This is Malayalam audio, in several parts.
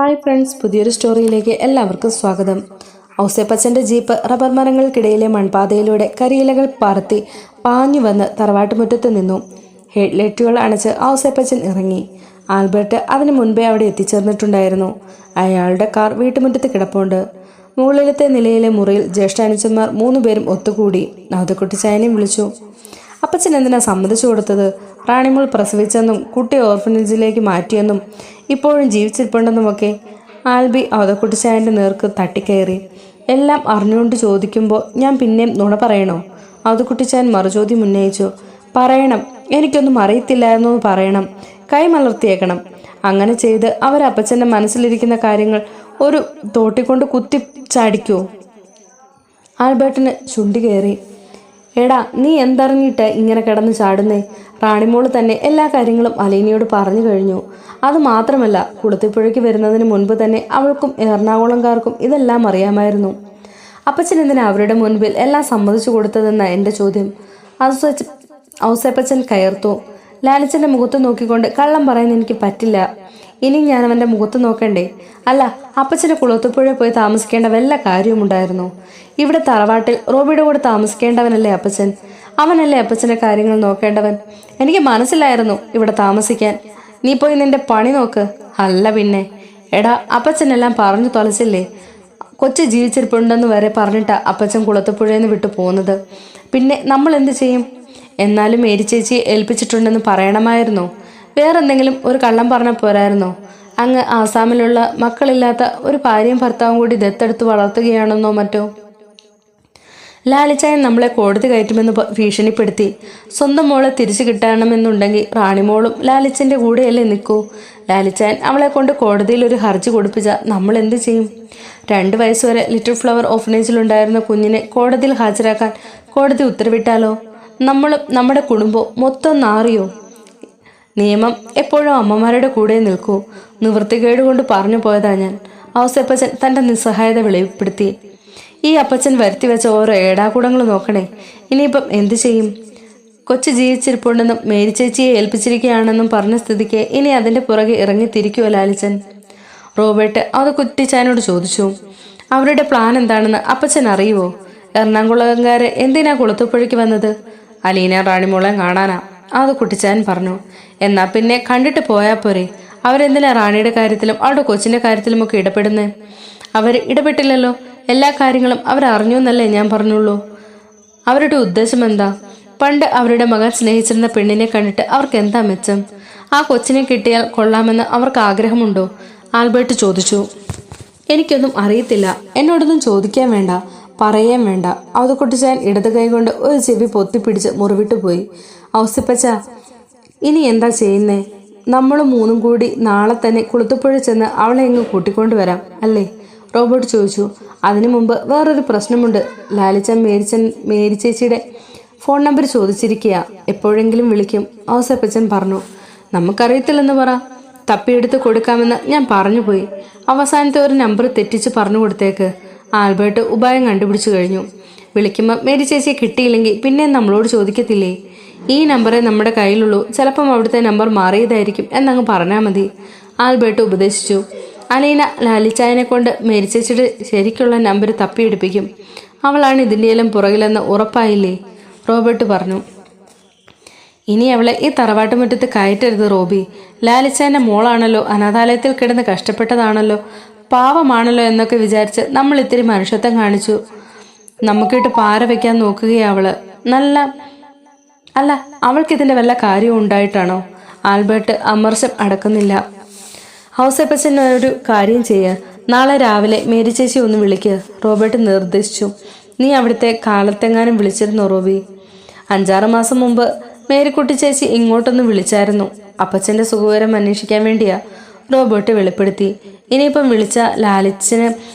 ഹായ് ഫ്രണ്ട്സ്, പുതിയൊരു സ്റ്റോറിയിലേക്ക് എല്ലാവർക്കും സ്വാഗതം. ഔസേപ്പച്ചൻ്റെ ജീപ്പ് റബ്ബർ മരങ്ങൾക്കിടയിലെ മൺപാതയിലൂടെ കരിയിലകൾ പറത്തി പാഞ്ഞു വന്ന് തറവാട്ടുമുറ്റത്ത് നിന്നു. ഹെഡ്ലൈറ്റുകൾ അണച്ച് ഔസേപ്പച്ചൻ ഇറങ്ങി. ആൽബർട്ട് അതിനു മുൻപേ അവിടെ എത്തിച്ചേർന്നിട്ടുണ്ടായിരുന്നു. അയാളുടെ കാർ വീട്ടുമുറ്റത്ത് കിടപ്പുണ്ട്. മുകളിലത്തെ നിലയിലെ മുറിയിൽ ജ്യേഷ്ഠാനുജന്മാർ 3 പേരും ഒത്തുകൂടി. നവതക്കുട്ടിച്ചായനെയും വിളിച്ചു. അപ്പച്ചൻ എന്തിനാ സമ്മതിച്ചു കൊടുത്തത്? റാണിമോൾ പ്രസവിച്ചെന്നും കുട്ടിയെ ഓർഫനേജിലേക്ക് മാറ്റിയെന്നും ഇപ്പോഴും ജീവിച്ചിരിപ്പുണ്ടെന്നുമൊക്കെ ആൽബി അവതക്കുട്ടിച്ചായൻ്റെ നേർക്ക് തട്ടിക്കയറി. എല്ലാം അറിഞ്ഞുകൊണ്ട് ചോദിക്കുമ്പോൾ ഞാൻ പിന്നെയും നുണ പറയണോ? അവതക്കുട്ടിച്ചായൻ മറുചോദ്യം ഉന്നയിച്ചു. പറയണം, എനിക്കൊന്നും അറിയത്തില്ലായിരുന്നു പറയണം, കൈമലർത്തിയേക്കണം. അങ്ങനെ ചെയ്ത് അവരപ്പച്ചൻ്റെ മനസ്സിലിരിക്കുന്ന കാര്യങ്ങൾ ഒരു തോട്ടിക്കൊണ്ട് കുത്തി ചാടിക്കോ? ആൽബർട്ടിന് ചുണ്ടി കയറി. എടാ, നീ എന്തറിഞ്ഞിട്ട് ഇങ്ങനെ കിടന്ന് ചാടുന്നേ? റാണിമോള് തന്നെ എല്ലാ കാര്യങ്ങളും അലീനയോട് പറഞ്ഞു കഴിഞ്ഞു. അതുമാത്രമല്ല, കുളത്തിപ്പുഴയ്ക്ക് വരുന്നതിന് മുൻപ് തന്നെ അവൾക്കും എറണാകുളംകാർക്കും ഇതെല്ലാം അറിയാമായിരുന്നു. അപ്പച്ചൻ എന്തിനാ അവരുടെ മുൻപിൽ എല്ലാം സമ്മതിച്ചു കൊടുത്തതെന്ന എൻ്റെ ചോദ്യം. ഔസേപ്പച്ചൻ കയർത്തു. ലാലിച്ചൻ്റെ മുഖത്ത് നോക്കിക്കൊണ്ട് കള്ളം പറയാൻ എനിക്ക് പറ്റില്ല. ഇനി ഞാൻ അവൻ്റെ മുഖത്ത് നോക്കണ്ടേ? അല്ല, അപ്പച്ചൻ്റെ കുളത്തുപുഴയിൽ പോയി താമസിക്കേണ്ട വല്ല കാര്യവുമുണ്ടായിരുന്നു? ഇവിടെ തറവാട്ടിൽ റോബിയുടെ കൂടെ താമസിക്കേണ്ടവനല്ലേ അപ്പച്ചൻ? അവനല്ലേ അപ്പച്ചൻ്റെ കാര്യങ്ങൾ നോക്കേണ്ടവൻ? എനിക്ക് മനസ്സിലായിരുന്നു ഇവിടെ താമസിക്കാൻ. നീ പോയി നിന്റെ പണി നോക്ക്. അല്ല പിന്നെ. എടാ, അപ്പച്ചനെല്ലാം പറഞ്ഞു തൊലച്ചില്ലേ? കൊച്ചു ജീവിച്ചിരിപ്പുണ്ടെന്ന് വരെ പറഞ്ഞിട്ടാ അപ്പച്ചൻ കുളത്തുപുഴയിൽ നിന്ന് വിട്ടു പോകുന്നത്. പിന്നെ നമ്മൾ എന്ത് ചെയ്യും? എന്നാലും മേരി ചേച്ചിയെ ഏൽപ്പിച്ചിട്ടുണ്ടെന്ന് പറയണമായിരുന്നോ? വേറെന്തെങ്കിലും ഒരു കള്ളം പറഞ്ഞാൽ പോരായിരുന്നോ? അങ്ങ് ആസാമിലുള്ള മക്കളില്ലാത്ത ഒരു ഭാര്യയും ഭർത്താവും കൂടി ദത്തെടുത്ത് വളർത്തുകയാണെന്നോ മറ്റോ? ലാലിച്ചായൻ നമ്മളെ കോടതി കയറ്റുമെന്ന് ഭീഷണിപ്പെടുത്തി. സ്വന്തം മോളെ തിരിച്ചു കിട്ടണമെന്നുണ്ടെങ്കിൽ റാണിമോളും ലാലിച്ചൻ്റെ കൂടെയല്ലേ നിൽക്കൂ? ലാലിച്ചായൻ അവളെ കൊണ്ട് കോടതിയിൽ ഒരു ഹർജി കൊടുപ്പിച്ചാൽ നമ്മൾ എന്ത് ചെയ്യും? 2 വയസ്സുവരെ ലിറ്റിൽ ഫ്ലവർ ഓർഫനേജിലുണ്ടായിരുന്ന കുഞ്ഞിനെ കോടതിയിൽ ഹാജരാക്കാൻ കോടതി ഉത്തരവിട്ടാലോ? നമ്മളും നമ്മുടെ കുടുംബവും മൊത്തം നാറിയോ? നിയമം എപ്പോഴും അമ്മമാരുടെ കൂടെ നിൽക്കൂ. നിവൃത്തികേട് കൊണ്ട് പറഞ്ഞു പോയതാ ഞാൻ. ഔസേപ്പച്ചൻ തൻ്റെ നിസ്സഹായത വെളിപ്പെടുത്തി. ഈ അപ്പച്ചൻ വരുത്തി വെച്ച ഓരോ ഏടാകൂടങ്ങൾ നോക്കണേ. ഇനിയിപ്പം എന്തു ചെയ്യും? കൊച്ചു ജീവിച്ചിരിപ്പുണ്ടെന്നും മേരി ചേച്ചിയെ ഏൽപ്പിച്ചിരിക്കുകയാണെന്നും പറഞ്ഞ സ്ഥിതിക്ക് ഇനി അതിൻ്റെ പുറകെ ഇറങ്ങി തിരിക്കുമോ ലാലിച്ചൻ? റോബർട്ട് അത് കുട്ടിച്ചാനോട് ചോദിച്ചു. അവരുടെ പ്ലാൻ എന്താണെന്ന് അപ്പച്ചൻ അറിയുമോ? എറണാകുളംകാരെ എന്തിനാ കുളത്തുപുഴയ്ക്ക് വന്നത്? അലീന റാണിമോളെ കാണാനാ, അത് കുട്ടിച്ചാൻ പറഞ്ഞു. എന്നാൽ പിന്നെ കണ്ടിട്ട് പോയാൽ പോരെ? അവരെന്തിനാ റാണിയുടെ കാര്യത്തിലും അവരുടെ കൊച്ചിൻ്റെ കാര്യത്തിലുമൊക്കെ ഇടപെടുന്നേ? അവർ ഇടപെട്ടില്ലല്ലോ. എല്ലാ കാര്യങ്ങളും അവരറിഞ്ഞു എന്നല്ലേ ഞാൻ പറഞ്ഞുള്ളൂ. അവരുടെ ഉദ്ദേശം എന്താ? പണ്ട് അവരുടെ മകൻ സ്നേഹിച്ചിരുന്ന പെണ്ണിനെ കണ്ടിട്ട് അവർക്ക് എന്താ മെച്ചം? ആ കൊച്ചിനെ കിട്ടിയാൽ കൊള്ളാമെന്ന് അവർക്ക് ആഗ്രഹമുണ്ടോ? ആൽബർട്ട് ചോദിച്ചു. എനിക്കൊന്നും അറിയത്തില്ല. എന്നോടൊന്നും ചോദിക്കാൻ വേണ്ട, പറയാൻ വേണ്ട. അവതക്കുട്ടിച്ചാൻ ഇടത് കൈ കൊണ്ട് ഒരു ചെവി പൊത്തിപ്പിടിച്ച് മുറിവിട്ടു പോയി. ഔസേപ്പച്ച, ഇനി എന്താ ചെയ്യുന്നേ? നമ്മൾ 3 കൂടി നാളെ തന്നെ കുളത്തുപുഴ ചെന്ന് അവളെ എങ്ങ് കൂട്ടിക്കൊണ്ടുവരാം അല്ലേ? റോബർട്ട് ചോദിച്ചു. അതിനു മുമ്പ് വേറൊരു പ്രശ്നമുണ്ട്. ലാലിച്ചൻ മേരി ചേച്ചിയുടെ ഫോൺ നമ്പർ ചോദിച്ചിരിക്കുക. എപ്പോഴെങ്കിലും വിളിക്കും, ഔസേപ്പച്ചൻ പറഞ്ഞു. നമുക്കറിയത്തില്ലെന്ന് പറ. തപ്പിയെടുത്ത് കൊടുക്കാമെന്ന് ഞാൻ പറഞ്ഞു പോയി. അവസാനത്തെ ഒരു നമ്പർ തെറ്റിച്ച് പറഞ്ഞു കൊടുത്തേക്ക്. ആൽബർട്ട് ഉപായം കണ്ടുപിടിച്ചു കഴിഞ്ഞു. വിളിക്കുമ്പോൾ മേരി ചേച്ചിയെ കിട്ടിയില്ലെങ്കിൽ പിന്നെ നമ്മളോട് ചോദിക്കത്തില്ലേ? ഈ നമ്പറേ നമ്മുടെ കയ്യിലുള്ളൂ, ചിലപ്പം അവിടുത്തെ നമ്പർ മാറിയതായിരിക്കും എന്നങ്ങ് പറഞ്ഞാൽ മതി, ആൽബർട്ട് ഉപദേശിച്ചു. അലീന ലാലിച്ചായനെ കൊണ്ട് മേരി ചേച്ചിയുടെ ശരിക്കുള്ള നമ്പർ തപ്പിയെടുപ്പിക്കും. അവളാണ് ഇതിൻ്റെയെല്ലാം പുറകിലെന്ന് ഉറപ്പായില്ലേ? റോബർട്ട് പറഞ്ഞു. ഇനി അവളെ ഈ തറവാട്ടുമുറ്റത്ത് കയറ്റരുത് റോബി. ലാലിച്ചായൻ്റെ മോളാണല്ലോ, അനാഥാലയത്തിൽ കിടന്ന് കഷ്ടപ്പെട്ടതാണല്ലോ, പാവമാണല്ലോ എന്നൊക്കെ വിചാരിച്ച് നമ്മൾ ഇത്തിരി മനുഷ്യത്വം കാണിച്ചു. നമുക്കിട്ട് പാര വയ്ക്കാൻ നോക്കുകയവള്. അല്ല, അവൾക്കിതിൻ്റെ വല്ല കാര്യവും ഉണ്ടായിട്ടാണോ? ആൽബർട്ട് അമർഷം അടക്കുന്നില്ല. ഔസേപ്പച്ചൻ ഒരു കാര്യം ചെയ്യുക, നാളെ രാവിലെ മേരി ചേച്ചി ഒന്ന് വിളിക്കുക, റോബർട്ട് നിർദ്ദേശിച്ചു. നീ അവിടുത്തെ കാലത്തെങ്ങാനും വിളിച്ചിരുന്നോ റോബി? 5-6 മാസം മുമ്പ് മേരിക്കുട്ടി ചേച്ചി ഇങ്ങോട്ടൊന്ന് വിളിച്ചായിരുന്നു. അപ്പച്ചൻ്റെ സുഖവിവരം അന്വേഷിക്കാൻ വേണ്ടിയാ, റോബർട്ട് വെളിപ്പെടുത്തി. ഇനിയിപ്പം വിളിച്ച ലാലിച്ചന്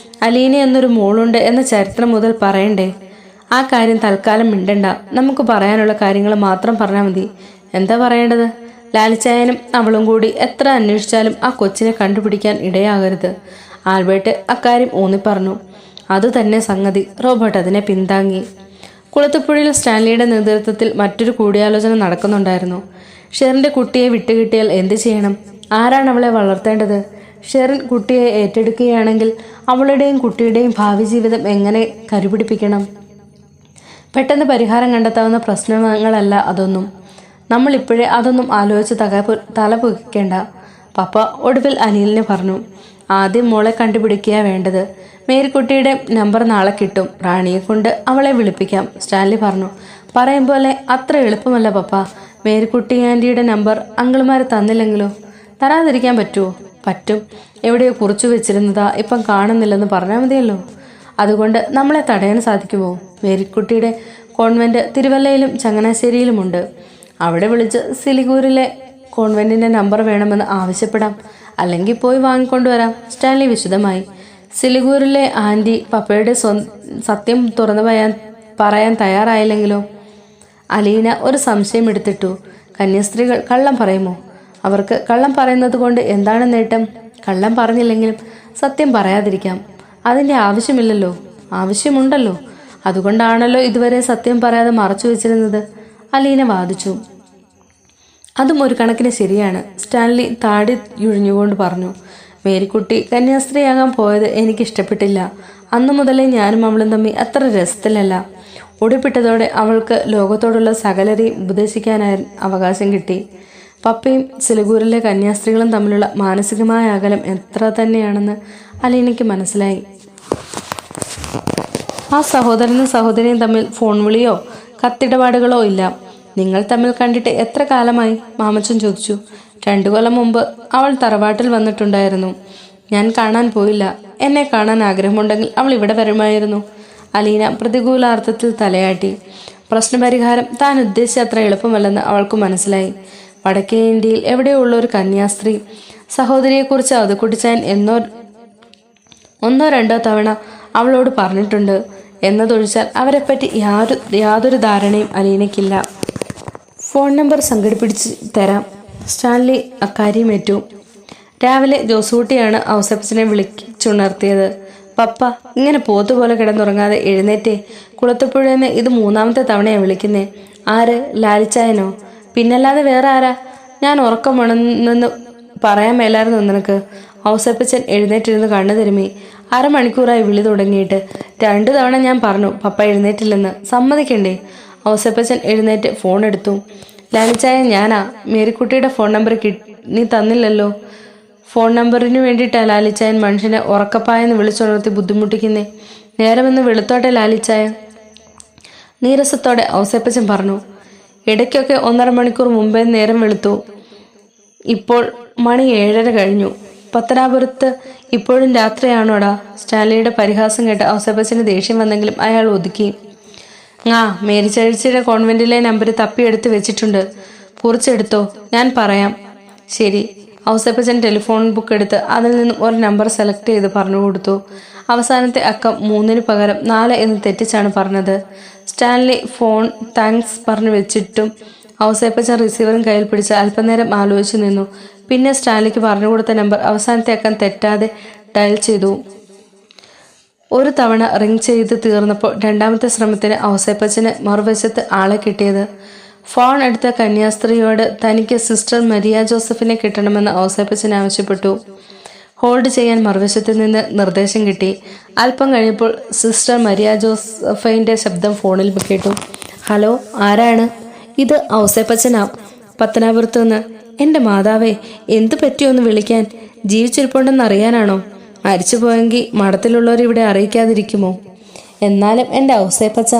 അലീന എന്നൊരു മോളുണ്ട് എന്ന ചരിത്രം മുതൽ പറയണ്ടേ? ആ കാര്യം തൽക്കാലം മിണ്ടണ്ട. നമുക്ക് പറയാനുള്ള കാര്യങ്ങൾ മാത്രം പറഞ്ഞാൽ മതി. എന്താ പറയേണ്ടത്? ലാലിച്ചായനും അവളും കൂടി എത്ര അന്വേഷിച്ചാലും ആ കൊച്ചിനെ കണ്ടുപിടിക്കാൻ ഇടയാകരുത്. ആൽബർട്ട് അക്കാര്യം ഊന്നിപ്പറഞ്ഞു. അതുതന്നെ സംഗതി. റോബർട്ട് അതിനെ പിന്താങ്ങി. കുളത്തുപുഴയിൽ സ്റ്റാൻലിയുടെ നേതൃത്വത്തിൽ മറ്റൊരു കൂടിയാലോചന നടക്കുന്നുണ്ടായിരുന്നു. ഷെറിൻ്റെ കുട്ടിയെ വിട്ടുകിട്ടിയാൽ എന്ത് ചെയ്യണം? ആരാണ് അവളെ വളർത്തേണ്ടത്? ഷെറിൻ കുട്ടിയെ ഏറ്റെടുക്കുകയാണെങ്കിൽ അവളുടെയും കുട്ടിയുടെയും ഭാവി ജീവിതം എങ്ങനെ കരുപിടിപ്പിക്കണം? പെട്ടെന്ന് പരിഹാരം കണ്ടെത്താവുന്ന പ്രശ്നങ്ങളല്ല അതൊന്നും. നമ്മളിപ്പോഴേ അതൊന്നും ആലോചിച്ച് തല പൊക്കിക്കേണ്ട, പപ്പ ഒടുവിൽ അനിലിനെ പറഞ്ഞു. ആദ്യം മോളെ കണ്ടുപിടിക്കുക വേണ്ടത്. മേരിക്കുട്ടിയുടെ നമ്പർ നാളെ കിട്ടും. റാണിയെ കൊണ്ട് അവളെ വിളിപ്പിക്കാം, സ്റ്റാൻലി പറഞ്ഞു. പറയും പോലെ അത്ര എളുപ്പമല്ല പപ്പ. മേരിക്കുട്ടി ആൻറ്റിയുടെ നമ്പർ അങ്കിൾമാർ തന്നില്ലെങ്കിലോ? തരാതിരിക്കാൻ പറ്റുമോ? പറ്റും. എവിടെയോ കുറിച്ചു വെച്ചിരുന്നതാ, ഇപ്പം കാണുന്നില്ലെന്ന് പറഞ്ഞാൽ മതിയല്ലോ. അതുകൊണ്ട് നമ്മളെ തടയാൻ സാധിക്കുമോ? മേരിക്കുട്ടിയുടെ കോൺവെൻറ്റ് തിരുവല്ലയിലും ചങ്ങനാശ്ശേരിയിലുമുണ്ട്. അവിടെ വിളിച്ച് സിലിഗൂരിലെ കോൺവെൻറ്റിൻ്റെ നമ്പർ വേണമെന്ന് ആവശ്യപ്പെടാം. അല്ലെങ്കിൽ പോയി വാങ്ങിക്കൊണ്ടുവരാം, സ്റ്റാൻലി വിശദമായി. സിലിഗൂരിലെ ആൻറ്റി പപ്പയുടെ സത്യം തുറന്നു പറയാൻ തയ്യാറായില്ലെങ്കിലോ? അലീന ഒരു സംശയം എടുത്തിട്ടു. കന്യാസ്ത്രീകൾ കള്ളം പറയുമോ? അവർക്ക് കള്ളം പറയുന്നത് കൊണ്ട് എന്താണ് നേട്ടം? കള്ളം പറഞ്ഞില്ലെങ്കിലും സത്യം പറയാതിരിക്കാം. അതിൻ്റെ ആവശ്യമില്ലല്ലോ. ആവശ്യമുണ്ടല്ലോ. അതുകൊണ്ടാണല്ലോ ഇതുവരെ സത്യം പറയാതെ മറച്ചു വെച്ചിരുന്നത്, അലീന വാദിച്ചു. അതും ഒരു കണക്കിന് ശരിയാണ്, സ്റ്റാൻലി താടി യുഴിഞ്ഞുകൊണ്ട് പറഞ്ഞു. മേരിക്കുട്ടി കന്യാസ്ത്രീയാകാൻ പോയത് എനിക്കിഷ്ടപ്പെട്ടില്ല. അന്നു മുതലേ ഞാനും അവളും തമ്മിൽ അത്ര രസത്തിലല്ല. ഒടിപ്പിട്ടതോടെ അവൾക്ക് ലോകത്തോടുള്ള സകലരെയും ഉപദേശിക്കാനായി അവകാശം കിട്ടി. പപ്പയും സിലിഗൂരിലെ കന്യാസ്ത്രീകളും തമ്മിലുള്ള മാനസികമായ അകലം എത്ര തന്നെയാണെന്ന് അലീനയ്ക്ക് മനസ്സിലായി. ആ സഹോദരനും സഹോദരിയും തമ്മിൽ ഫോൺ വിളിയോ കത്തിടപാടുകളോ ഇല്ല. നിങ്ങൾ തമ്മിൽ കണ്ടിട്ട് എത്ര കാലമായി? മാമച്ചൻ ചോദിച്ചു. 2 കൊല്ലം മുമ്പ് അവൾ തറവാട്ടിൽ വന്നിട്ടുണ്ടായിരുന്നു. ഞാൻ കാണാൻ പോയില്ല. എന്നെ കാണാൻ ആഗ്രഹമുണ്ടെങ്കിൽ അവൾ ഇവിടെ വരുമായിരുന്നു. അലീന പ്രതികൂലാർത്ഥത്തിൽ തലയാട്ടി. പ്രശ്നപരിഹാരം താൻ ഉദ്ദേശിച്ച അത്ര എളുപ്പമല്ലെന്ന് അവൾക്ക് മനസ്സിലായി. വടക്കേ ഇന്ത്യയിൽ എവിടെയോ ഉള്ള ഒരു കന്യാസ്ത്രീ സഹോദരിയെക്കുറിച്ച് അതുകുട്ടിച്ചാൻ ഒന്നോ രണ്ടോ തവണ അവളോട് പറഞ്ഞിട്ടുണ്ട് എന്നതൊഴിച്ചാൽ അവരെപ്പറ്റി യാതൊരു ധാരണയും അലീനയ്ക്കില്ല. ഫോൺ നമ്പർ സംഘടിപ്പിച്ച് തരാം, സ്റ്റാൻലി അക്കാര്യം ഏറ്റു. രാവിലെ ജോസൂട്ടിയാണ് ഔസേപ്പച്ചനെ വിളിച്ചുണർത്തിയത്. പപ്പ, ഇങ്ങനെ പോത്തുപോലെ കിടന്നുറങ്ങാതെ എഴുന്നേറ്റേ. കുളത്തുപുഴയെന്ന് ഇത് 3ാമത്തെ തവണയാണ് വിളിക്കുന്നേ. ആര്? ലാലിച്ചായനോ? പിന്നല്ലാതെ വേറെ ആരാ? ഞാൻ ഉറക്കമാണെന്ന് പറയാൻ മേലായിരുന്നു നിനക്ക്. ഔസേപ്പച്ചൻ എഴുന്നേറ്റിരുന്ന് കണ്ണു തിരുമ്മി. 1/2 മണിക്കൂറായി വിളി തുടങ്ങിയിട്ട്. 2 തവണ ഞാൻ പറഞ്ഞു പപ്പ എഴുന്നേറ്റില്ലെന്ന്. സമ്മതിക്കണ്ടേ? ഔസേപ്പച്ചൻ എഴുന്നേറ്റ് ഫോൺ എടുത്തു. ലാലിച്ചായ, ഞാനാ. മേരിക്കുട്ടിയുടെ ഫോൺ നമ്പർ നീ തന്നില്ലല്ലോ. ഫോൺ നമ്പറിന് വേണ്ടിയിട്ടാണ് ലാലിച്ചായൻ മനുഷ്യനെ ഉറക്കപ്പായെന്ന് വിളിച്ചുണർത്തി ബുദ്ധിമുട്ടിക്കുന്നേ. നേരമെന്ന് വെളുത്തോട്ടെ ലാലിച്ചായ, നീരസത്തോടെ ഔസേപ്പച്ചൻ പറഞ്ഞു. ഇടയ്ക്കൊക്കെ 1.5 മണിക്കൂർ മുമ്പേ നേരം വെളുത്തു. ഇപ്പോൾ മണി 7:30 കഴിഞ്ഞു. പത്തനാപുരത്ത് ഇപ്പോഴും രാത്രിയാണോടാ? സ്റ്റാൻലിയുടെ പരിഹാസം കേട്ട് ഔസേപ്പച്ചന് ദേഷ്യം വന്നെങ്കിലും അയാൾ ഒതുക്കി. മേരി ചേച്ചിയുടെ കോൺവെന്റിലെ നമ്പർ തപ്പിയെടുത്ത് വെച്ചിട്ടുണ്ട്. കുറിച്ചെടുത്തോ? ഞാൻ പറയാം. ശരി. ഔസേപ്പച്ചൻ ടെലിഫോൺ ബുക്ക് എടുത്ത് അതിൽ നിന്നും ഒരു നമ്പർ സെലക്ട് ചെയ്ത് പറഞ്ഞു കൊടുത്തു. അവസാനത്തെ അക്കം 3 പകരം 4 എന്ന് തെറ്റിച്ചാണ് പറഞ്ഞത്. സ്റ്റാൻലി ഫോൺ താങ്ക്സ് പറഞ്ഞു വെച്ചിട്ടും ഔസേപ്പച്ചൻ റിസീവറും കയ്യിൽ പിടിച്ച് അല്പനേരം ആലോചിച്ചു നിന്നു. പിന്നെ സ്റ്റാൻലിക്ക് പറഞ്ഞു കൊടുത്ത നമ്പർ അവസാനത്തെ അക്കം തെറ്റാതെ ഡയൽ ചെയ്തു. ഒരു തവണ റിംഗ് ചെയ്ത് തീർന്നപ്പോൾ 2ാമത്തെ ശ്രമത്തിന് ഔസേപ്പച്ചന് മറുവശത്ത് ആളെ കിട്ടിയത്. ഫോൺ എടുത്ത കന്യാസ്ത്രീയോട് തനിക്ക് സിസ്റ്റർ മരിയ ജോസഫിനെ കിട്ടണമെന്ന് ഔസേപ്പച്ചൻ ആവശ്യപ്പെട്ടു. ഹോൾഡ് ചെയ്യാൻ മറുവശത്ത് നിന്ന് നിർദ്ദേശം കിട്ടി. അല്പം കഴിഞ്ഞപ്പോൾ സിസ്റ്റർ മരിയ ജോസഫിൻ്റെ ശബ്ദം ഫോണിൽ കേട്ടു. ഹലോ, ആരാണ്? ഇത് ഔസേപ്പച്ചനാ, പത്തനാപുരത്ത് നിന്ന്. എൻ്റെ മാതാവേ, എന്തു പറ്റിയൊന്ന് വിളിക്കാൻ? ജീവിച്ചിരിപ്പുണ്ടെന്ന് അറിയാനാണോ? മരിച്ചു പോയെങ്കിൽ മഠത്തിലുള്ളവർ ഇവിടെ അറിയിക്കാതിരിക്കുമോ? എന്നാലും എൻ്റെ ഔസേപ്പച്ച,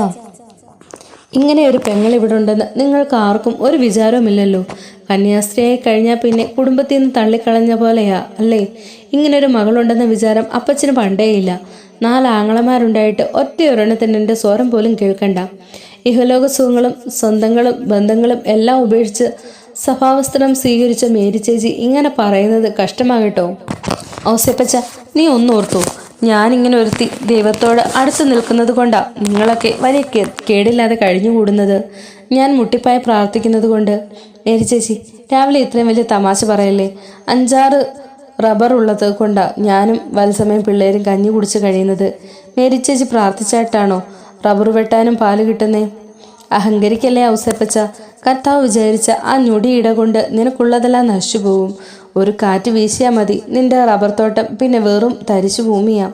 ഇങ്ങനെ ഒരു പെങ്ങൾ ഇവിടെ ഉണ്ടെന്ന് നിങ്ങൾക്ക് ആർക്കും ഒരു വിചാരവുമില്ലല്ലോ. കന്യാസ്ത്രീയായി കഴിഞ്ഞാൽ പിന്നെ കുടുംബത്തിൽ നിന്ന് തള്ളിക്കളഞ്ഞ പോലെയാ അല്ലേ? ഇങ്ങനൊരു മകളുണ്ടെന്ന വിചാരം അപ്പച്ചന് പണ്ടേയില്ല. 4 ആങ്ങളമാരുണ്ടായിട്ട് ഒറ്റയൊരെണ്ണത്തിന് എൻ്റെ സ്വരം പോലും കേൾക്കണ്ട. ഇഹലോക സുഖങ്ങളും സ്വന്തങ്ങളും ബന്ധങ്ങളും എല്ലാം ഉപേക്ഷിച്ച് സഭാവസ്ത്രം സ്വീകരിച്ച മേരി ചേച്ചി ഇങ്ങനെ പറയുന്നത് കഷ്ടമാകട്ടോ. ഔസേപ്പച്ച, നീ ഒന്നോർത്തു. ഞാനിങ്ങനെ ഒരുത്തി ദൈവത്തോട് അടുത്ത് നിൽക്കുന്നത് കൊണ്ടാ നിങ്ങളൊക്കെ വലിയ കേടില്ലാതെ കഴിഞ്ഞുകൂടുന്നത്. ഞാൻ മുട്ടിപ്പായി പ്രാർത്ഥിക്കുന്നത് കൊണ്ട്. മേരി ചേച്ചി, രാവിലെ ഇത്രയും വലിയ തമാശ പറയല്ലേ. 5-6 റബ്ബർ ഉള്ളത് കൊണ്ടാ ഞാനും വലസമയം പിള്ളേരും കഞ്ഞി കുടിച്ച് കഴിയുന്നത്. മേരി ചേച്ചി പ്രാർത്ഥിച്ചായിട്ടാണോ റബ്ബർ വെട്ടാനും പാല് കിട്ടുന്നേ? അഹങ്കരിക്കല്ലേ ഔസേപ്പച്ച. കർത്താവ് വിചാരിച്ച ആ ഞൊടിയിട കൊണ്ട് നിനക്കുള്ളതെല്ലാം നശിച്ചു പോവും. ഒരു കാറ്റ് വീശിയാൽ മതി നിന്റെ റബ്ബർ തോട്ടം പിന്നെ വെറും തരിശു ഭൂമിയാ.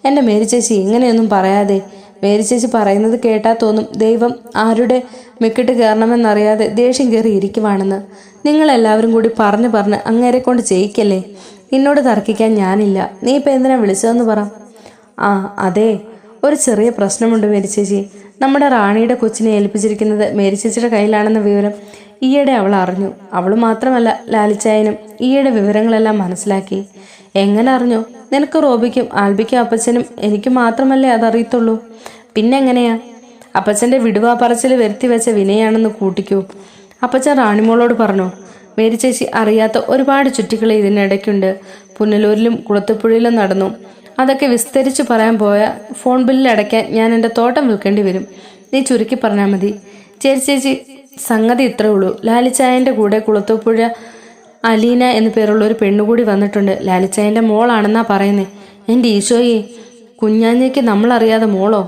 എൻ്റെ മേരി ചേച്ചി ഇങ്ങനെയൊന്നും പറയാതെ. മേരി ചേച്ചി പറയുന്നത് കേട്ടാൽ തോന്നും ദൈവം ആരുടെ മെക്കിട്ട് കയറണമെന്നറിയാതെ ദേഷ്യം കയറി ഇരിക്കുവാണെന്ന്. നിങ്ങളെല്ലാവരും കൂടി പറഞ്ഞ് അങ്ങേരെ കൊണ്ട് ചെയ്യിക്കല്ലേ. നിന്നോട് തർക്കിക്കാൻ ഞാനില്ല. നീ ഇപ്പം എന്തിനാ വിളിച്ചതെന്ന് പറ. ആ അതെ, ഒരു ചെറിയ പ്രശ്നമുണ്ട് മേരി ചേച്ചി. നമ്മുടെ റാണിയുടെ കൊച്ചിനെ ഏൽപ്പിച്ചിരിക്കുന്നത് മേരി ചേച്ചിയുടെ കയ്യിലാണെന്ന വിവരം ഈയിടെ അവൾ അറിഞ്ഞു. അവൾ മാത്രമല്ല, ലാലിച്ചായനും ഈയിടെ വിവരങ്ങളെല്ലാം മനസ്സിലാക്കി. എങ്ങനെ അറിഞ്ഞു? നിനക്ക് റോബിക്കും ആൽബിക്കും അപ്പച്ചനും എനിക്ക് മാത്രമല്ലേ അതറിയത്തുള്ളൂ. പിന്നെങ്ങനെയാ? അപ്പച്ചൻ്റെ വിടുവാ പറച്ചിൽ വരുത്തി വെച്ച വിനയാണെന്ന് കൂട്ടിക്കൂ. അപ്പച്ചൻ റാണിമോളോട് പറഞ്ഞു. മേരി ചേച്ചി അറിയാത്ത ഒരുപാട് ചുറ്റിക്കളി ഇതിനിടയ്ക്കുണ്ട്. പുനലൂരിലും കുളത്തുപുഴയിലും നടന്നു. അതൊക്കെ വിസ്തരിച്ച് പറയാൻ പോയാൽ ഫോൺ ബില്ലിൽ അടയ്ക്കാൻ ഞാൻ എൻ്റെ തോട്ടം വിൽക്കേണ്ടി വരും. നീ ചുരുക്കി പറഞ്ഞാൽ മതി. ചേച്ചി സംഗതി ഇത്രേ ഉള്ളൂ. ലാലിച്ചായൻ്റെ കൂടെ കുളത്തുപുഴ അലീന എന്നു പേരുള്ള ഒരു പെണ്ണുകൂടി വന്നിട്ടുണ്ട്. ലാലിച്ചായൻ്റെ മോളാണെന്നാ പറയുന്നേ. എൻ്റെ ഈശോയെ, കുഞ്ഞാഞ്ഞയ്ക്ക് നമ്മളറിയാതെ മോളോ?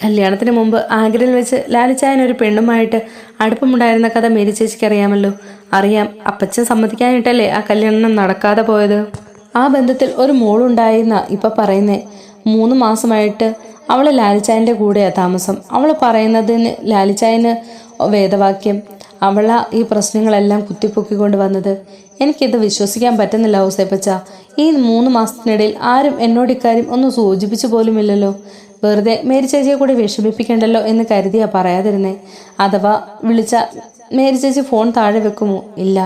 കല്യാണത്തിന് മുമ്പ് ആഗ്രയിൽ വെച്ച് ലാലിച്ചായൻ ഒരു പെണ്ണുമായിട്ട് അടുപ്പമുണ്ടായിരുന്ന കഥ മേരി ചേച്ചിക്ക് അറിയാമല്ലോ. അറിയാം. അപ്പച്ചൻ സമ്മതിക്കാനിട്ടല്ലേ ആ കല്യാണം നടക്കാതെ പോയത്. ആ ബന്ധത്തിൽ ഒരു മോളുണ്ടായിരുന്ന ഇപ്പം പറയുന്നേ. 3 മാസമായിട്ട് അവൾ ലാലിച്ചായൻ്റെ കൂടെയാ താമസം. അവൾ പറയുന്നതിന് ലാലിച്ചായന് വേദവാക്യം. അവളാ ഈ പ്രശ്നങ്ങളെല്ലാം കുത്തിപ്പൊക്കിക്കൊണ്ട് വന്നത്. എനിക്കിത് വിശ്വസിക്കാൻ പറ്റുന്നില്ല ഔസേപ്പച്ച. ഈ 3 മാസത്തിനിടയിൽ ആരും എന്നോട് ഇക്കാര്യം ഒന്നും സൂചിപ്പിച്ചു പോലുമില്ലല്ലോ. വെറുതെ മേരി ചേച്ചിയെ കൂടി വിഷമിപ്പിക്കണ്ടല്ലോ എന്ന് കരുതിയാ പറയാതിരുന്നേ. അഥവാ വിളിച്ച മേരി ചേച്ചി ഫോൺ താഴെ വെക്കുമോ? ഇല്ല.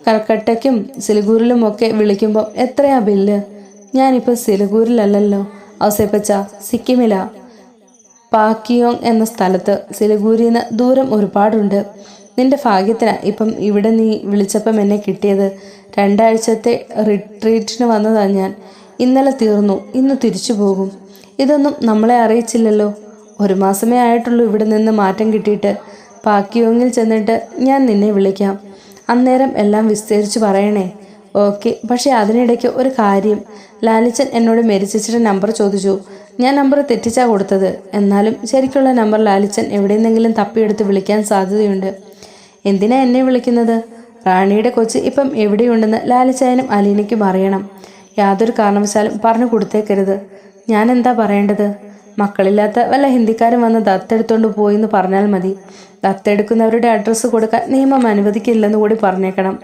കൽക്കട്ടയ്ക്കും സിലിഗൂരിലുമൊക്കെ വിളിക്കുമ്പോൾ എത്രയാ ബില്ല്? ഞാനിപ്പോൾ സിലിഗൂരിലല്ലല്ലോ ഔസേപ്പച്ച, സിക്കിമില. പാക്കിയോങ് എന്ന സ്ഥലത്ത്. സിലിഗൂരിൽ നിന്ന് ദൂരം ഒരുപാടുണ്ട്. നിന്റെ ഭാഗ്യത്തിനാ ഇപ്പം ഇവിടെ നീ വിളിച്ചപ്പം എന്നെ കിട്ടിയത്. 2 ആഴ്ചത്തെ റിട്രീറ്റിന് വന്നതാ ഞാൻ. ഇന്നലെ തീർന്നു. ഇന്ന് തിരിച്ചു പോകും. ഇതൊന്നും നമ്മളെ അറിയിച്ചില്ലല്ലോ. 1 മാസമേ ആയിട്ടുള്ളൂ ഇവിടെ നിന്ന് മാറ്റം കിട്ടിയിട്ട്. പാക്കിയോങ്ങിൽ ചെന്നിട്ട് ഞാൻ നിന്നെ വിളിക്കാം. അന്നേരം എല്ലാം വിസ്തരിച്ച് പറയണേ. ഓക്കെ. പക്ഷേ അതിനിടയ്ക്ക് ഒരു കാര്യം. ലാലിച്ചൻ എന്നോട് മേരി ചേച്ചിയുടെ നമ്പർ ചോദിച്ചു. ഞാൻ നമ്പർ തെറ്റിച്ചാ കൊടുത്തത്. എന്നാലും ശരിക്കുള്ള നമ്പർ ലാലിച്ചൻ എവിടെയെന്നെങ്കിലും തപ്പിയെടുത്ത് വിളിക്കാൻ സാധ്യതയുണ്ട്. എന്തിനാ എന്നെ വിളിക്കുന്നത്? റാണിയുടെ കൊച്ച് ഇപ്പം എവിടെയുണ്ടെന്ന് ലാലിച്ചായനും അലീനയ്ക്കും അറിയണം. യാതൊരു കാരണവശാലും പറഞ്ഞു കൊടുത്തേക്കരുത്. ഞാൻ എന്താ പറയേണ്ടത്? മക്കളില്ലാത്ത വല്ല ഹിന്ദിക്കാരും വന്ന് ദത്തെടുത്തോണ്ട് പോയിന്ന് പറഞ്ഞാൽ മതി. ദത്തെടുക്കുന്നവരുടെ അഡ്രസ്സ് കൊടുക്കാൻ നിയമം അനുവദിക്കില്ലെന്ന് കൂടി പറഞ്ഞേക്കണം.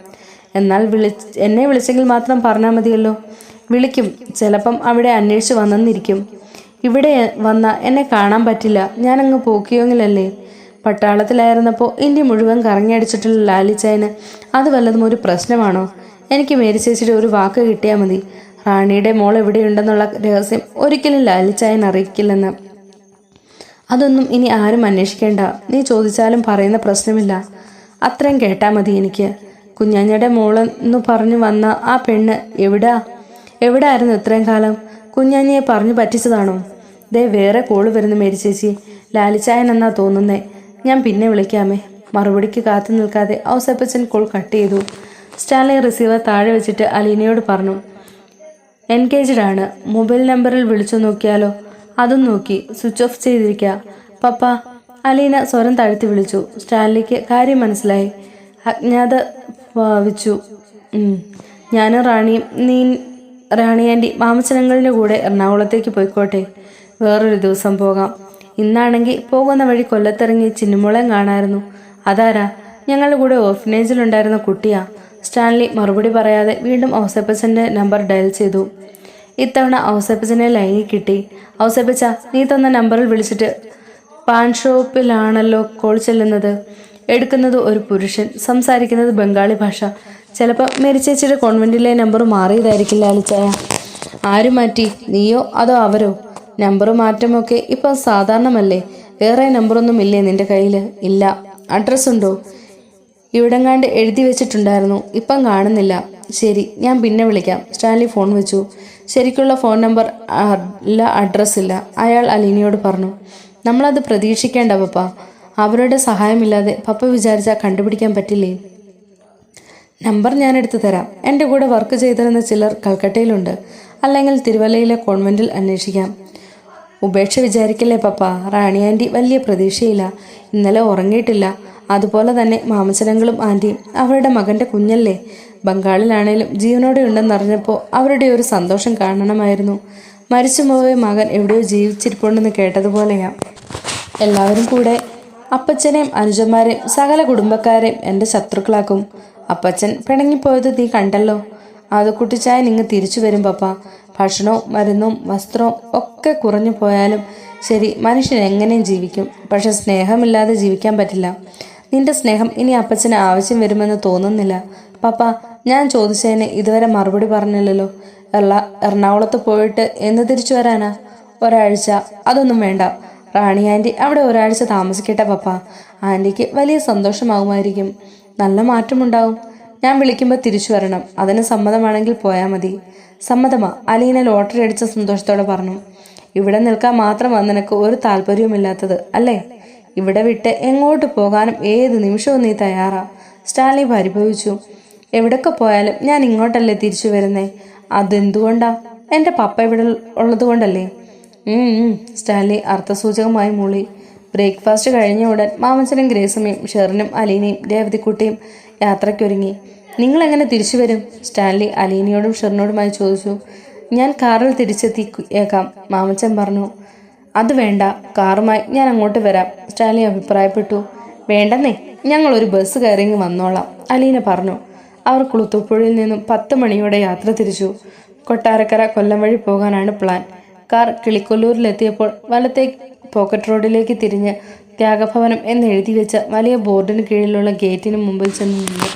എന്നാൽ എന്നെ വിളിച്ചെങ്കിൽ മാത്രം പറഞ്ഞാൽ മതിയല്ലോ. വിളിക്കും. ചിലപ്പം അവിടെ അന്വേഷിച്ച് വന്നെന്നിരിക്കും. ഇവിടെ വന്ന എന്നെ കാണാൻ പറ്റില്ല. ഞാനങ്ങ് പോക്കിയോങ്ങിലല്ലേ. പട്ടാളത്തിലായിരുന്നപ്പോൾ ഇന്ത്യ മുഴുവൻ കറങ്ങിയടിച്ചിട്ടുള്ള ലാലിച്ചായന് അത് വല്ലതും ഒരു പ്രശ്നമാണോ? എനിക്ക് മേരി ചേച്ചിയുടെ ഒരു വാക്ക് കിട്ടിയാൽ മതി. റാണിയുടെ മോൾ എവിടെയുണ്ടെന്നുള്ള രഹസ്യം ഒരിക്കലും ലാലിച്ചായൻ അറിയിക്കില്ലെന്ന്. അതൊന്നും ഇനി ആരും അന്വേഷിക്കേണ്ട. നീ ചോദിച്ചാലും പറയുന്ന പ്രശ്നമില്ല. അത്രയും കേട്ടാൽ മതി എനിക്ക്. കുഞ്ഞാഞ്ഞയുടെ മോളെന്ന് പറഞ്ഞു വന്ന ആ പെണ്ണ് എവിടായിരുന്നു ഇത്രയും കാലം? കുഞ്ഞാഞ്ഞയെ പറഞ്ഞു പറ്റിച്ചതാണോ? ദേ വേറെ കോള് വരുന്നു മേരി ചേച്ചി. ലാലിച്ചായൻ എന്നാ തോന്നുന്നേ. ഞാൻ പിന്നെ വിളിക്കാമേ. മറുപടിക്ക് കാത്തു നിൽക്കാതെ ഔസേപ്പച്ചൻ കോൾ കട്ട് ചെയ്തു. സ്റ്റാൻലി റിസീവർ താഴെ വെച്ചിട്ട് അലീനയോട് പറഞ്ഞു. എൻഗേജ്ഡ് ആണ്. മൊബൈൽ നമ്പറിൽ വിളിച്ചു നോക്കിയാലോ? അതും നോക്കി. സ്വിച്ച് ഓഫ് ചെയ്തിരിക്കുക. പപ്പ. അലീന സ്വരം താഴ്ത്തി വിളിച്ചു. സ്റ്റാൻലിക്ക് കാര്യം മനസ്സിലായി. അജ്ഞാത ഭാവിച്ചു. ഞാനും റാണിയും റാണി ആൻറ്റി മാമച്ചനങ്ങളുടെ കൂടെ എറണാകുളത്തേക്ക് പോയിക്കോട്ടെ. വേറൊരു ദിവസം പോകാം. ഇന്നാണെങ്കിൽ പോകുന്ന വഴി കൊല്ലത്തിറങ്ങി ചിന്നുമോളെ കാണായിരുന്നു. അതാരാ? ഞങ്ങളുടെ കൂടെ ഓർഫനേജിലുണ്ടായിരുന്ന കുട്ടിയാ. സ്റ്റാൻലി മറുപടി പറയാതെ വീണ്ടും ഔസേപ്പച്ചൻ്റെ നമ്പർ ഡയൽ ചെയ്തു. ഇത്തവണ ഔസേപ്പച്ചനെ ലൈനിൽ കിട്ടി. ഔസേപ്പച്ച, നീ തന്ന നമ്പറിൽ വിളിച്ചിട്ട് പാൻ ഷോപ്പിലാണല്ലോ കോൾ ചെല്ലുന്നത്. എടുക്കുന്നത് ഒരു പുരുഷൻ. സംസാരിക്കുന്നത് ബംഗാളി ഭാഷ. ചിലപ്പോൾ മേരി ചേച്ചിയുടെ കോൺവെൻറ്റിലെ നമ്പർ മാറിയതായിരിക്കില്ല ലാലിച്ചായ. ആര് മാറ്റി? നീയോ അതോ അവരോ? നമ്പർ മാറ്റമൊക്കെ ഇപ്പം സാധാരണമല്ലേ. വേറെ നമ്പറൊന്നും ഇല്ലേ നിൻ്റെ കയ്യിൽ? ഇല്ല. അഡ്രസ്സ് ഉണ്ടോ? ഇവിടെങ്ങാണ്ട് എഴുതി വെച്ചിട്ടുണ്ടായിരുന്നു. ഇപ്പം കാണുന്നില്ല. ശരി, ഞാൻ പിന്നെ വിളിക്കാം. സ്റ്റാൻലി ഫോൺ വെച്ചു. ശരിക്കുള്ള ഫോൺ നമ്പർ അല്ല, അഡ്രസ്സ് ഇല്ല. അയാൾ അലീനയോട് പറഞ്ഞു. നമ്മളത് പ്രതീക്ഷിക്കേണ്ട പപ്പ. അവരുടെ സഹായമില്ലാതെ പപ്പ വിചാരിച്ചാൽ കണ്ടുപിടിക്കാൻ പറ്റില്ലേ? നമ്പർ ഞാൻ എടുത്തു തരാം. എൻ്റെ കൂടെ വർക്ക് ചെയ്തിരുന്ന ചിലർ കൽക്കട്ടയിലുണ്ട്. അല്ലെങ്കിൽ തിരുവല്ലയിലെ കോൺവെൻറ്റിൽ അന്വേഷിക്കാം. ഉപേക്ഷ വിചാരിക്കല്ലേ പപ്പ. റാണി ആൻറ്റി വലിയ പ്രതീക്ഷയില്ല. ഇന്നലെ ഉറങ്ങിയിട്ടില്ല. അതുപോലെ തന്നെ മാമച്ചനങ്ങളും ആൻറ്റിയും. അവരുടെ മകൻ്റെ കുഞ്ഞല്ലേ. ബംഗാളിലാണേലും ജീവനോടെ ഉണ്ടെന്നറിഞ്ഞപ്പോൾ അവരുടെ ഒരു സന്തോഷം കാണണമായിരുന്നു. മരിച്ചുപോയ മകൻ എവിടെയോ ജീവിച്ചിരിപ്പുണ്ടെന്ന് കേട്ടതുപോലെയാ. എല്ലാവരും കൂടെ അപ്പച്ചനെയും അനുജന്മാരെയും സകല കുടുംബക്കാരെയും എൻ്റെ ശത്രുക്കളാക്കും. അപ്പച്ചൻ പിണങ്ങിപ്പോയത് നീ കണ്ടല്ലോ. അത് കുട്ടിച്ചായൻ ഇങ്ങ് തിരിച്ചു വരും പപ്പ. ഭക്ഷണവും മരുന്നും വസ്ത്രവും ഒക്കെ കുറഞ്ഞു പോയാലും ശരി, മനുഷ്യൻ എങ്ങനെയും ജീവിക്കും. പക്ഷെ സ്നേഹമില്ലാതെ ജീവിക്കാൻ പറ്റില്ല. നിന്റെ സ്നേഹം ഇനി അപ്പച്ചന് ആവശ്യം വരുമെന്ന് തോന്നുന്നില്ല പപ്പ. ഞാൻ ചോദിച്ചതിന് ഇതുവരെ മറുപടി പറഞ്ഞില്ലല്ലോ. എറണാകുളത്ത് പോയിട്ട് എന്ന് തിരിച്ചു വരാനാ? ഒരാഴ്ച. അതൊന്നും വേണ്ട. റാണി ആൻറ്റി അവിടെ ഒരാഴ്ച താമസിക്കട്ടെ പപ്പ. ആൻറ്റിക്ക് വലിയ സന്തോഷമാകുമായിരിക്കും. നല്ല മാറ്റമുണ്ടാവും. ഞാൻ വിളിക്കുമ്പോൾ തിരിച്ചു വരണം. അതിന് സമ്മതമാണെങ്കിൽ പോയാൽ മതി. സമ്മതമാ, അലീന ലോട്ടറി അടിച്ച സന്തോഷത്തോടെ പറഞ്ഞു. ഇവിടെ നിൽക്കാൻ മാത്രമാണ് നിനക്ക് ഒരു താല്പര്യവുമില്ലാത്തത് അല്ലേ? ഇവിടെ വിട്ട് എങ്ങോട്ട് പോകാനും ഏത് നിമിഷവും നീ തയ്യാറാ. സ്റ്റാൻലി പരിഭവിച്ചു. എവിടൊക്കെ പോയാലും ഞാൻ ഇങ്ങോട്ടല്ലേ തിരിച്ചു വരുന്നേ. അതെന്തുകൊണ്ടാ? എൻ്റെ പപ്പ ഇവിടെ ഉള്ളത് കൊണ്ടല്ലേ. സ്റ്റാൻലി അർത്ഥസൂചകമായി മൂളി. ബ്രേക്ക്ഫാസ്റ്റ് കഴിഞ്ഞ ഉടൻ മാമച്ചനും ഗ്രേസമ്മയും ഷെറിനും അലീനയും രേവതിക്കുട്ടിയും യാത്രയ്ക്കൊരുങ്ങി. നിങ്ങളെങ്ങനെ തിരിച്ചു വരും? സ്റ്റാൻലി അലീനയോടും ഷെറിനോടുമായി ചോദിച്ചു. ഞാൻ കാറിൽ തിരിച്ചെത്തിയേക്കാം, മാമച്ചൻ പറഞ്ഞു. അത് വേണ്ട, കാറുമായി ഞാൻ അങ്ങോട്ട് വരാം, സ്റ്റാൻലി അഭിപ്രായപ്പെട്ടു. വേണ്ടെന്നേ, ഞങ്ങളൊരു ബസ് കയറിങ്ങി വന്നോളാം, അലീന പറഞ്ഞു. അവർ കുളുത്തൂപ്പുഴയിൽ നിന്നും 10 മണിയോടെ യാത്ര തിരിച്ചു. കൊട്ടാരക്കര കൊല്ലം വഴി പോകാനാണ് പ്ലാൻ. കാർ കിളിക്കൊല്ലൂരിലെത്തിയപ്പോൾ വലത്തെ പോക്കറ്റ് റോഡിലേക്ക് തിരിഞ്ഞ് ത്യാഗഭവനം എന്ന് എഴുതി വെച്ച വലിയ ബോർഡിന് കീഴിലുള്ള ഗേറ്റിന് മുമ്പിൽ ചെന്ന് നിന്നു.